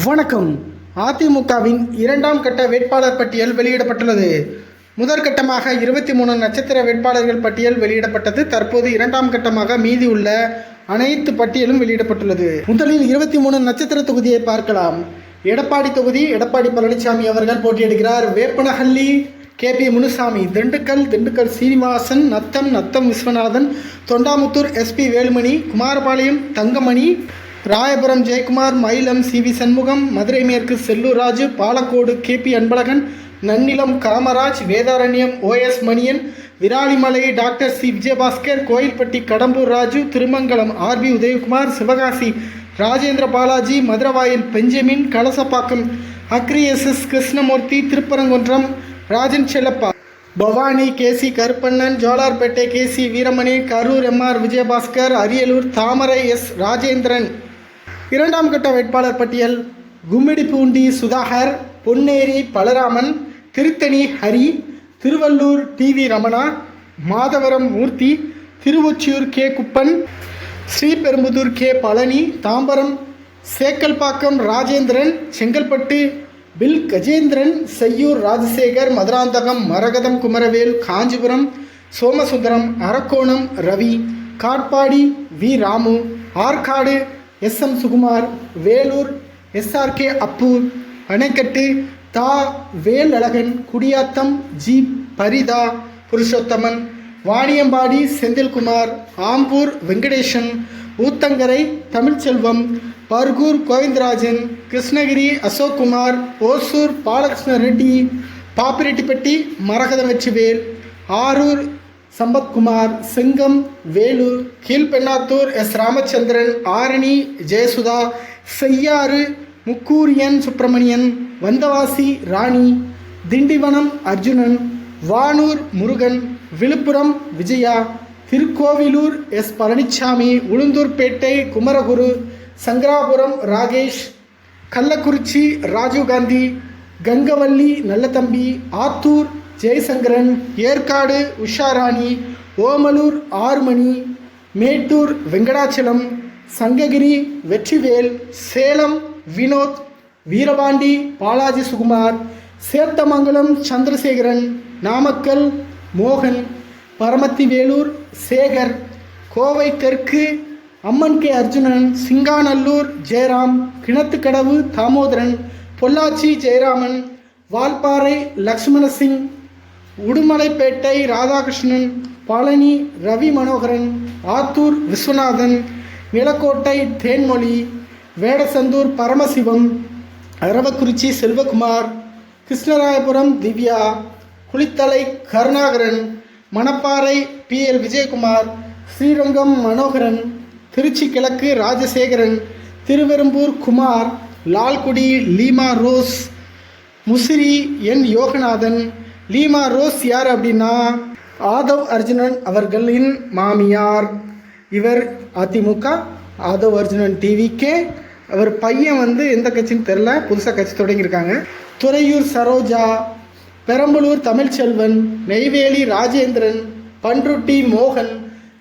வணக்கம். அதிமுகவின் இரண்டாம் கட்ட வேட்பாளர் பட்டியல் வெளியிடப்பட்டுள்ளது. முதற்கட்டமாக 23 நட்சத்திர வேட்பாளர்கள் பட்டியல் வெளியிடப்பட்டது. தற்போது இரண்டாம் கட்டமாக மீதி உள்ள அனைத்து பட்டியலும் வெளியிடப்பட்டுள்ளது. முதலில் 23 நட்சத்திர தொகுதியை பார்க்கலாம். எடப்பாடி தொகுதி எடப்பாடி பழனிசாமி அவர்கள் போட்டியிடுகிறார். Veppanahalli KP Munusamy, Dindigul Srinivasan, Natham Viswanathan, Thondamuthur SP Velumani, Kumarapalayam Thangamani, Royapuram Jayakumar, Mayilam CV Shanmugam, Madurai மேற்கு Sellur Raju, Palacode KP Anbazhagan, Nannilam Kamaraj, Vedaranyam OS Manian, Viralimalai doctor C Vijayabaskar, Kovilpatti Kadambur Raju, Thirumangalam RB Udhayakumar, Sivakasi Rajendra Balaji, Maduravoyal Benjamin, Kalasapakkam Agri SS Krishnamoorthy, Thiruparankundram Rajan Sellappa, Bhavani KC Karuppannan, Jolarpet KC Veeramani, Karur MR Vijayabaskar, Ariyalur Thamarai S Rajendran. இரண்டாம் கட்ட வேட்பாளர் பட்டியல்: Gummidipoondi Sudhakar, Ponneri Balaraman, Tiruttani Hari, Tiruvallur TV Ramana, Madhavaram Moorthy, Thiruvottiyur K Kuppan, Sriperumbudur K Palani, Tambaram Chitlapakkam Rajendran, Chengalpattu பில் Gajendran, Cheyyur Rajasekar, Madurantakam Maragatham Kumaravel, Kanchipuram Somasundaram, Arakkonam Ravi, Katpadi V Ramu, Arcot SM Sukumar, Vellore SRK Appu, Anaicut தா வேலழகன், குடியாத்தம் G பரிதா புருஷோத்தமன், வாணியம்பாடி செந்தில்குமார், ஆம்பூர் வெங்கடேசன், ஊத்தங்கரை தமிழ்ச்செல்வம், பர்கூர் கோவிந்தராஜன், கிருஷ்ணகிரி அசோக்குமார், ஓசூர் பாலகிருஷ்ண ரெட்டி, பாப்பிரெட்டிப்பட்டி மரகதம் வெற்றிவேல், ஆரூர் சம்பத்குமார், செங்கம் வேலு, கீழ்பெண்ணாத்தூர் S ராமச்சந்திரன், ஆரணி ஜெயசுதா, செய்யாறு முக்கூரியன் சுப்பிரமணியன், வந்தவாசி ராணி, திண்டிவனம் அர்ஜுனன், வானூர் முருகன், விழுப்புரம் விஜயா, திருக்கோவிலூர் S பழனிசாமி, உளுந்தூர்பேட்டை குமரகுரு, சங்கராபுரம் ராகேஷ், கள்ளக்குறிச்சி ராஜீவ்காந்தி, கங்கவல்லி நல்லதம்பி, ஆத்தூர் ஜெயசங்கரன், ஏற்காடு உஷாராணி, ஓமலூர் ஆறுமணி, மேட்டூர் வெங்கடாச்சலம், சங்ககிரி வெற்றிவேல், சேலம் வினோத், வீரபாண்டி பாலாஜி சுகுமார், சேத்தமங்கலம் சந்திரசேகரன், நாமக்கல் மோகன், பரமத்தி வேலூர் சேகர், கோவை தெற்கு அம்மன் K அர்ஜுனன், சிங்காநல்லூர் ஜெயராம், கிணத்துக்கடவு தாமோதரன், பொள்ளாச்சி ஜெயராமன், வால்பாறை லக்ஷ்மணசிங், உடுமலைப்பேட்டை ராதாகிருஷ்ணன், பழனி ரவி மனோகரன், ஆத்தூர் விஸ்வநாதன், நிலக்கோட்டை தேன்மொழி, வேடசந்தூர் பரமசிவம், அரவக்குறிச்சி செல்வகுமார், கிருஷ்ணராயபுரம் திவ்யா, குளித்தலை கருணாகரன், மணப்பாறை PL விஜயகுமார், ஸ்ரீரங்கம் மனோகரன், திருச்சி கிழக்கு Rajasekaran, Thiruverumbur Kumar, Lalgudi Lima rose, Musiri N Yoganathan. Lima rose யார் அப்படின்னா ஆதவ் அர்ஜுனன் அவர்களின் மாமியார். இவர் அதிமுக, ஆதவ் அர்ஜுனன் TVK. அவர் பையன் எந்த கட்சின்னு தெரில, புதுசாக கட்சி தொடங்கியிருக்காங்க. துறையூர் சரோஜா, பெரம்பலூர் தமிழ்ச்செல்வன், நெய்வேலி ராஜேந்திரன், பன்ருட்டி மோகன்,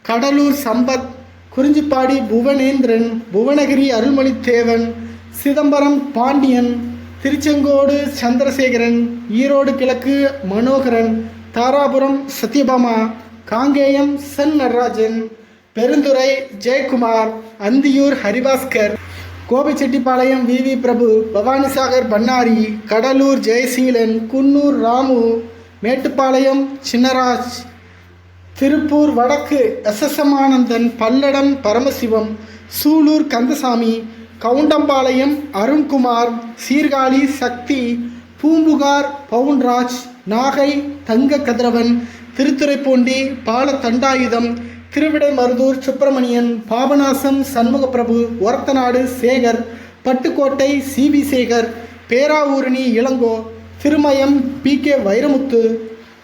கடலூர் சம்பத், குறிஞ்சிப்பாடி புவனேந்திரன், புவனகிரி அருள்மொழித்தேவன், சிதம்பரம் பாண்டியன், திருச்செங்கோடு சந்திரசேகரன், ஈரோடு கிழக்கு மனோகரன், தாராபுரம் சத்யபாமா, காங்கேயம் சென் நடராஜன், பெருந்துறை ஜெயக்குமார், அந்தியூர் ஹரிபாஸ்கர், கோபிச்செட்டிப்பாளையம் VV பிரபு, பவானிசாகர் பண்ணாரி, கடலூர் ஜெயசீலன், குன்னூர் ராமு, மேட்டுப்பாளையம் சின்னராஜ், திருப்பூர் வடக்கு SSM ஆனந்தன், பல்லடம் பரமசிவம், சூலூர் கந்தசாமி, கவுண்டம்பாளையம் அருண்குமார், சீர்காழி சக்தி, பூம்புகார் பவுன்ராஜ், நாகை தங்க கதிரவன், திருத்துறைப்பூண்டி பாலத்தண்டாயுதம், திருவிடைமருதூர் சுப்பிரமணியன், பாபநாசம் சண்முகப்பிரபு, ஒரத்தநாடு சேகர், பட்டுக்கோட்டை CB சேகர், பேராவூரணி இளங்கோ, திருமயம் PK வைரமுத்து,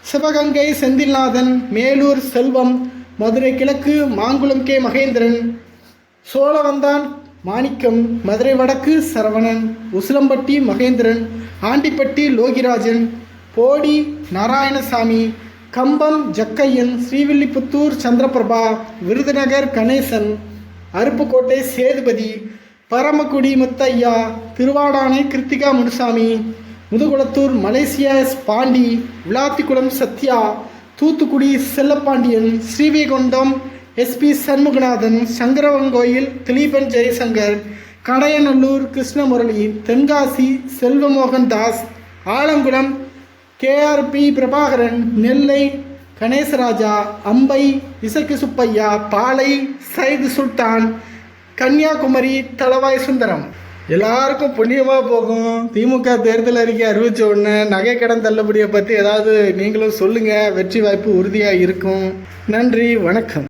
சிவகங்கை செந்தில்நாதன், மேலூர் செல்வம், மதுரை கிழக்கு மாங்குளம் K மகேந்திரன், சோழவந்தான் மாணிக்கம், மதுரை வடக்கு Saravanan, Usilampatti Mahendran, Andipatti Lokirajan, Bodi Narayanasamy, Cumbum Jakkaiyan, Srivilliputhur Chandraprabha, Virudhunagar Ganesan, Aruppukottai Sethupathi, Paramakudi Muthiah, Thiruvadanai Kiruthiga Munusamy, Mudukulathur Malaysia S Pandi, Vilathikulam Sathya, Thoothukudi Chellapandian, Srivaikuntam SP Shanmuganathan, Sankarankovil Dileepan Jayasankar, Kadayanallur Krishnamurali, Tenkasi Selvamohan Das, Alangulam KRP Prabhakaran, Nellai Ganesaraja, Ambai Isakki Subbaiah, பாலை சைது சுல்தான், கன்னியாகுமரி தளவாய் சுந்தரம். எல்லாருக்கும் புண்ணியமாக போகும். திமுக தேர்தல் அறிக்கை அறிவித்த உடனே நகை கடன் தள்ளுபடியை பற்றி ஏதாவது நீங்களும் சொல்லுங்கள். வெற்றி வாய்ப்பு உறுதியாக இருக்கும். நன்றி, வணக்கம்.